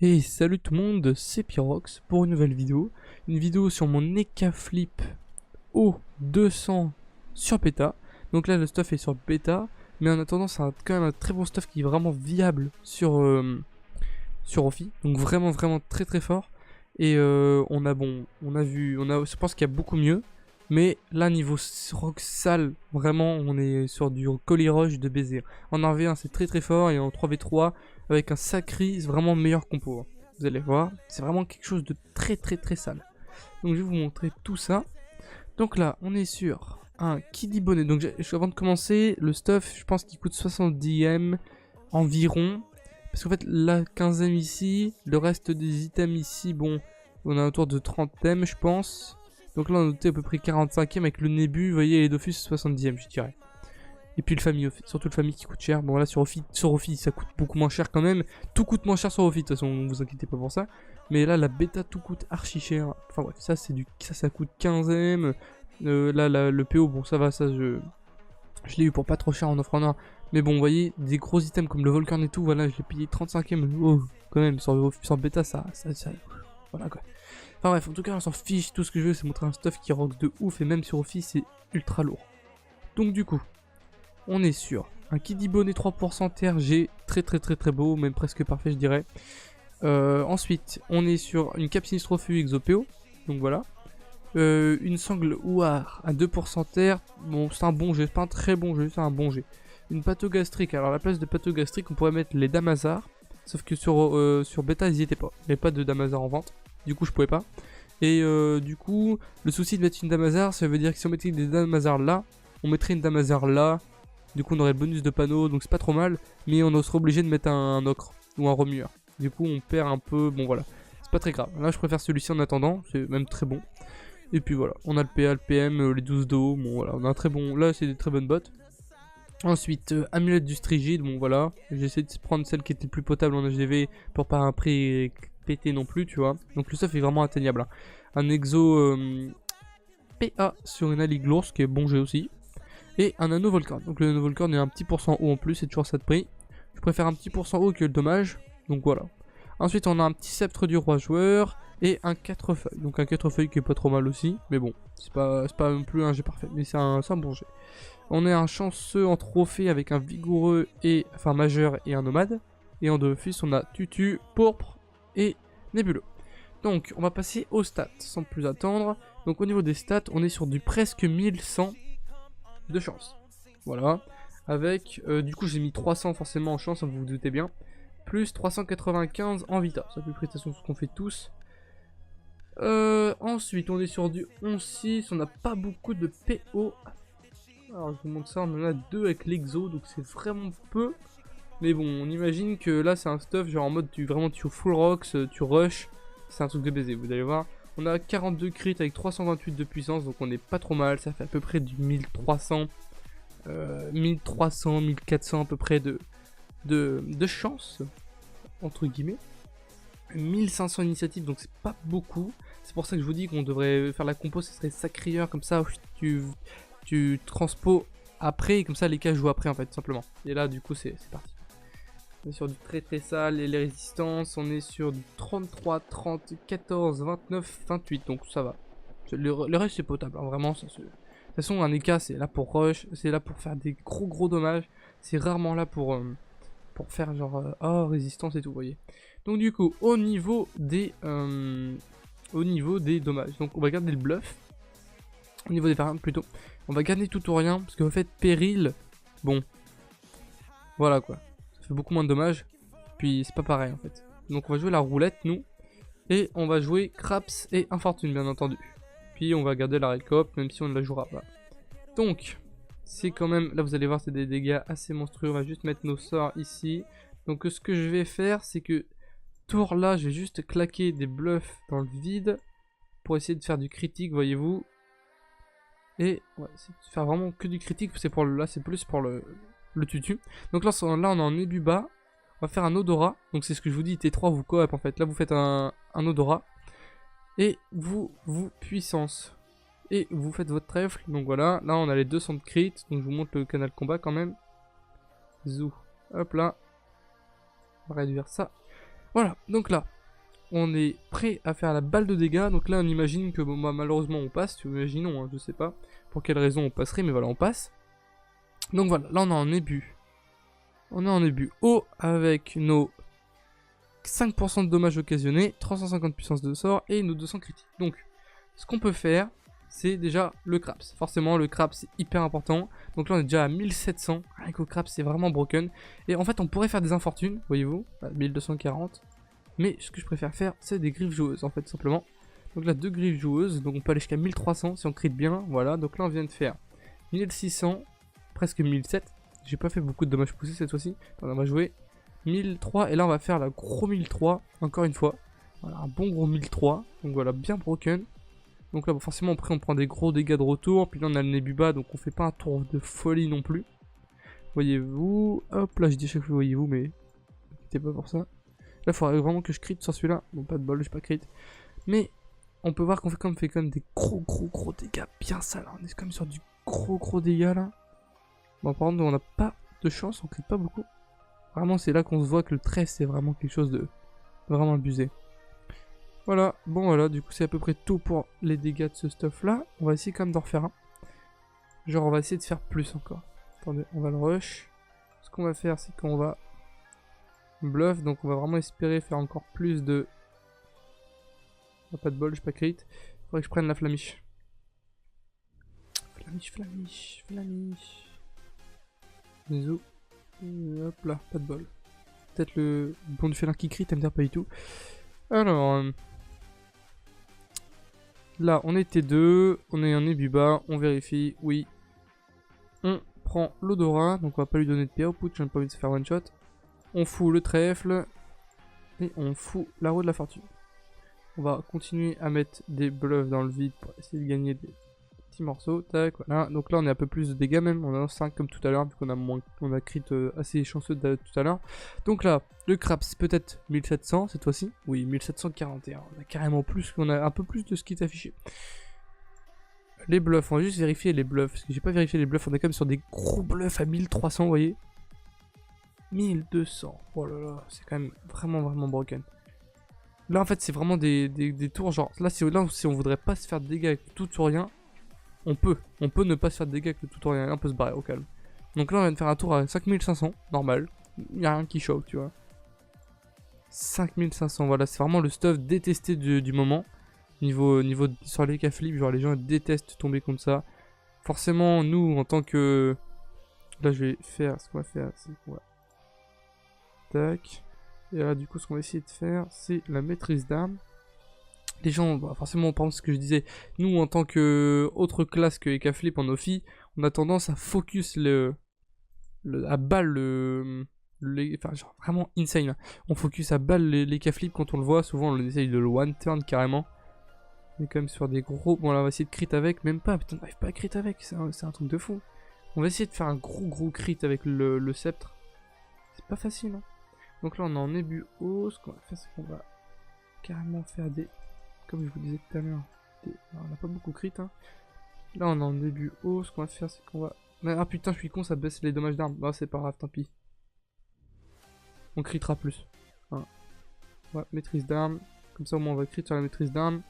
Hey, salut tout le monde, c'est Pyrox pour une nouvelle vidéo. Une vidéo sur mon Eka Flip O200 sur bêta. Donc là, le stuff est sur bêta, mais en attendant, c'est quand même un très bon stuff qui est vraiment viable sur Ophi. Donc vraiment, vraiment très très fort. Et je pense qu'il y a beaucoup mieux. Mais là, niveau rock sale, vraiment, on est sur du Collie Rush de baiser. En 1v1, c'est très très fort, et en 3v3, avec un sacré, c'est vraiment meilleur compo. Vous allez voir, c'est vraiment quelque chose de très très très sale. Donc je vais vous montrer tout ça. Donc là, on est sur un Kiddy Bonnet. Donc avant de commencer, le stuff, je pense qu'il coûte 70 M environ. Parce qu'en fait, la 15ème ici, le reste des items ici, bon, on a autour de 30 M, je pense. Donc là, on a noté à peu près 45ème avec le Nébu, vous voyez, les Dofus 70ème, je dirais. Et puis le famille, surtout le famille qui coûte cher. Bon, là, sur Ophi, ça coûte beaucoup moins cher quand même. Tout coûte moins cher sur Ophi, de toute façon, ne vous inquiétez pas pour ça. Mais là, la bêta, tout coûte archi cher. Enfin bref, ça coûte 15ème. Là, le PO, bon, ça va, ça, je l'ai eu pour pas trop cher en offre en or. Mais bon, vous voyez, des gros items comme le Volcan et tout, voilà, je l'ai payé 35ème. Oh, quand même, sur bêta, ça, voilà quoi. Enfin bref, en tout cas, on s'en fiche. Tout ce que je veux, c'est montrer un stuff qui rock de ouf. Et même sur Ophi, c'est ultra lourd. Donc, du coup, on est sur un Kiddy Bonnet 3% TRG. Très, très, très, très beau. Même presque parfait, je dirais. Ensuite, on est sur une Cap Sinistrophu Exopeo. Donc voilà. Une sangle Ouar à 2% terre. Bon, c'est un bon jeu. C'est pas un très bon jeu, c'est un bon jeu. Une pathogastrique. Alors, à la place de pathogastrique, on pourrait mettre les Damazar. Sauf que sur bêta, ils y étaient pas. Il n'y avait pas de Damazar en vente. Du coup, je pouvais pas. Et du coup, le souci de mettre une Damazar, ça veut dire que si on mettait des Damazar là, on mettrait une Damazar là. Du coup, on aurait le bonus de panneau, donc c'est pas trop mal. Mais on serait obligé de mettre un ocre ou un remueur. Du coup, on perd un peu. Bon, voilà. C'est pas très grave. Là, je préfère celui-ci en attendant. C'est même très bon. Et puis voilà. On a le PA, le PM, les 12 d'eau. Bon, voilà. On a un très bon. Là, c'est des très bonnes bottes. Ensuite, amulette du Strigide. Bon, voilà. J'ai essayé de prendre celle qui était le plus potable en HDV pour pas un prix pété non plus, tu vois. Donc, le stuff est vraiment atteignable. Hein. Un exo PA sur une Aliglours, qui est bon jeu aussi. Et un anneau Volcan. Donc le anneau Volcan est un petit pourcent haut en plus, c'est toujours ça de prix. Je préfère un petit pourcent haut que le dommage. Donc voilà. Ensuite on a un petit sceptre du roi joueur et un 4 feuilles. Donc un 4 feuilles qui est pas trop mal aussi. Mais bon, c'est pas non plus un jet parfait. Mais c'est un bon jet. On est un chanceux en trophée avec un vigoureux et enfin majeur et un nomade. Et en deux fils on a tutu, pourpre et nébuleux. Donc on va passer aux stats sans plus attendre. Donc au niveau des stats on est sur du presque 1100 de chance. Voilà. Avec, du coup j'ai mis 300 forcément en chance, vous vous doutez bien. Plus 395 en vita. C'est à peu près de toute façon ce qu'on fait tous. Ensuite on est sur du 11-6. On n'a pas beaucoup de PO. Alors je vous montre ça, on en a 2 avec l'exo. Donc c'est vraiment peu. Mais bon, on imagine que là c'est un stuff genre en mode tu full rocks, tu rush. C'est un truc de baiser, vous allez voir. On a 42 crits avec 328 de puissance, donc on est pas trop mal. Ça fait à peu près du 1300, 1400 à peu près de chance, entre guillemets. 1500 initiatives, donc c'est pas beaucoup. C'est pour ça que je vous dis qu'on devrait faire la compo, ce serait sacrieur, comme ça tu transpo après, et comme ça les cas jouent après en fait, simplement. Et là du coup c'est parti. On est sur du très très sale et les résistances, on est sur du 33, 30, 14, 29, 28, donc ça va. Le reste c'est potable, hein, vraiment. De toute façon un EK c'est là pour rush, c'est là pour faire des gros dommages, c'est rarement là pour faire genre oh, résistance et tout, vous voyez. Donc du coup au niveau des dommages, donc on va garder le bluff. Au niveau des variantes plutôt, on va garder tout ou rien, parce qu'en fait péril, bon, voilà quoi. Ça fait beaucoup moins de dommages, puis c'est pas pareil en fait. Donc on va jouer la roulette nous, et on va jouer craps et infortune bien entendu. Puis on va garder la récop, même si on ne la jouera pas. Donc, c'est quand même, là vous allez voir c'est des dégâts assez monstrueux, on va juste mettre nos sorts ici. Donc ce que je vais faire c'est que, tour là, je vais juste claquer des bluffs dans le vide, pour essayer de faire du critique, voyez-vous. Et ouais, c'est de faire vraiment que du critique, c'est pour là c'est plus pour le tutu. Donc là on est en Ebuba, on va faire un odorat, donc c'est ce que je vous dis, T3 vous coop en fait. Là vous faites un odorat, et vous puissance. Et vous faites votre trèfle, donc voilà, là on a les 200 de crit, donc je vous montre le canal combat quand même. Zou, hop là, on va réduire ça. Voilà, donc là, on est prêt à faire la balle de dégâts. Donc là, on imagine que bon, bah, malheureusement on passe. Imaginons, hein, je sais pas pour quelle raison on passerait, mais voilà, on passe. Donc voilà, là on est en ébut. On est en ébut haut avec nos 5% de dommages occasionnés, 350 puissance de sort et nos 200 critiques. Donc, ce qu'on peut faire, c'est déjà le craps. Forcément, le craps c'est hyper important. Donc là, on est déjà à 1700. Avec le craps, c'est vraiment broken. Et en fait, on pourrait faire des infortunes, voyez-vous, à 1240. Mais ce que je préfère faire, c'est des griffes joueuses, en fait, tout simplement. Donc là, 2 griffes joueuses. Donc on peut aller jusqu'à 1300 si on crit bien. Voilà, donc là, on vient de faire 1600, presque 1700. J'ai pas fait beaucoup de dommages poussés cette fois-ci. On va jouer 1003 et là on va faire la gros 1003 encore une fois. Voilà, un bon gros 1003. Donc voilà, bien broken. Donc là bon, forcément après on prend des gros dégâts de retour. Puis là on a le Nebuba donc on fait pas un tour de folie non plus. Voyez-vous. Hop là je dis à chaque fois voyez-vous mais n'inquiétez pas pour ça. Là il faudrait vraiment que je crit sur celui-là. Bon pas de bol, j'ai pas crit. Mais on peut voir qu'on fait quand même des gros dégâts bien sales. On est quand même sur du gros dégâts là. Bon par contre on n'a pas de chance, on crit pas beaucoup. Vraiment, c'est là qu'on se voit que le 13 c'est vraiment quelque chose de vraiment abusé. Voilà, bon voilà, du coup c'est à peu près tout pour les dégâts de ce stuff là. On va essayer quand même d'en refaire un. Genre on va essayer de faire plus encore. Attendez, on va le rush. Ce qu'on va faire c'est qu'on va bluff, donc on va vraiment espérer faire encore plus de... pas de bol, j'ai pas crit. Faudrait que je prenne la flamiche. Flamiche. Bisous. Hop là, pas de bol. Peut-être le bon du félin qui crie, t'aimes dire pas du tout. Alors, là on était deux, on est un Nebuba, on vérifie, oui. On prend l'odorat, donc on va pas lui donner de PA au put, j'ai pas envie de se faire one shot. On fout le trèfle, et on fout la roue de la fortune. On va continuer à mettre des bluffs dans le vide pour essayer de gagner des petits morceaux, tac, voilà. Donc là on est un peu plus de dégâts même, on a 5 comme tout à l'heure, vu qu'on a moins, on a crit assez chanceux de tout à l'heure. Donc là, le craps peut-être 1700 cette fois-ci, oui 1741, on a carrément plus, on a un peu plus de ce qui est affiché. Les bluffs, on va juste vérifier les bluffs, parce que j'ai pas vérifié les bluffs, on est quand même sur des gros bluffs à 1300, vous voyez. 1200, oh là là, c'est quand même vraiment broken. Là en fait c'est vraiment des tours genre, là si on voudrait pas se faire de dégâts avec tout ou rien, on peut ne pas se faire de dégâts avec le tout ou rien, on peut se barrer au calme. Donc là on vient de faire un tour à 5500, normal, y'a rien qui chauffe tu vois. 5500, voilà, c'est vraiment le stuff détesté du moment. Niveau sur les cas flip, genre les gens détestent tomber comme ça. Forcément, nous en tant que... Là je vais faire, ce qu'on va faire, c'est qu'on va... Tac. Et là du coup ce qu'on va essayer de faire, c'est la maîtrise d'armes. Les gens, bah, forcément, par exemple ce que je disais, nous en tant que autre classe que EK Flip en Ophi, on a tendance à focus à balle enfin genre vraiment insane là. On focus à balle les EK Flip quand on le voit, souvent on essaye de le one turn carrément. On est quand même sur des gros... Bon là on va essayer de crit avec, même pas, putain on n'arrive pas à crit avec, c'est un truc de fou. On va essayer de faire un gros crit avec le sceptre. C'est pas facile hein. Donc là on est en début haut, ce qu'on va faire c'est qu'on va carrément faire des... Comme je vous disais tout à l'heure, on n'a pas beaucoup crit hein. Là on est en début haut, ce qu'on va faire c'est qu'on va... Ah putain je suis con, ça baisse les dommages d'armes. Bah c'est pas grave, tant pis. On critera plus. Voilà. Ouais, maîtrise d'armes. Comme ça au moins on va crit sur la maîtrise d'armes.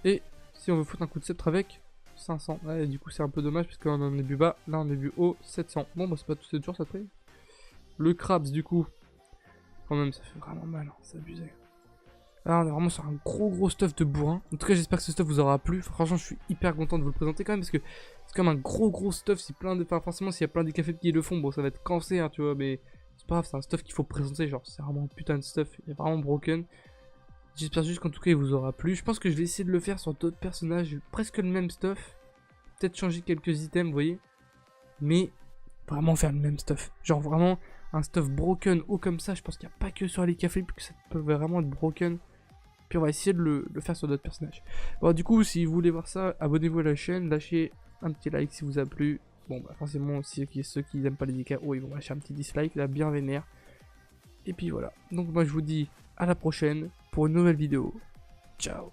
Et si on veut foutre un coup de sceptre avec, 500. Ouais, du coup c'est un peu dommage parce qu'on est en début bas, là on est début haut, 700. Bon bah c'est pas tout, c'est toujours ça après. Le Krabs du coup, quand même ça fait vraiment mal, hein, c'est abusé. Là on est vraiment sur un gros stuff de bourrin. En tout cas j'espère que ce stuff vous aura plu. Franchement je suis hyper content de vous le présenter quand même parce que c'est comme un gros stuff. Si plein de... Enfin forcément s'il y a plein de cafés qui le font, bon ça va être cancé hein, tu vois, mais c'est pas grave, c'est un stuff qu'il faut présenter. Genre c'est vraiment un putain de stuff, il est vraiment broken. J'espère juste qu'en tout cas il vous aura plu. Je pense que je vais essayer de le faire sur d'autres personnages, presque le même stuff. Peut-être changer quelques items, vous voyez. Mais vraiment faire le même stuff. Genre vraiment un stuff broken haut comme ça. Je pense qu'il n'y a pas que sur les cafés que ça peut vraiment être broken. Puis on va essayer de le faire sur d'autres personnages. Bon du coup si vous voulez voir ça, abonnez-vous à la chaîne. Lâchez un petit like si vous a plu. Bon bah forcément si ceux qui n'aiment pas les DK, ils vont lâcher un petit dislike là bien vénère. Et puis voilà. Donc moi je vous dis à la prochaine pour une nouvelle vidéo. Ciao.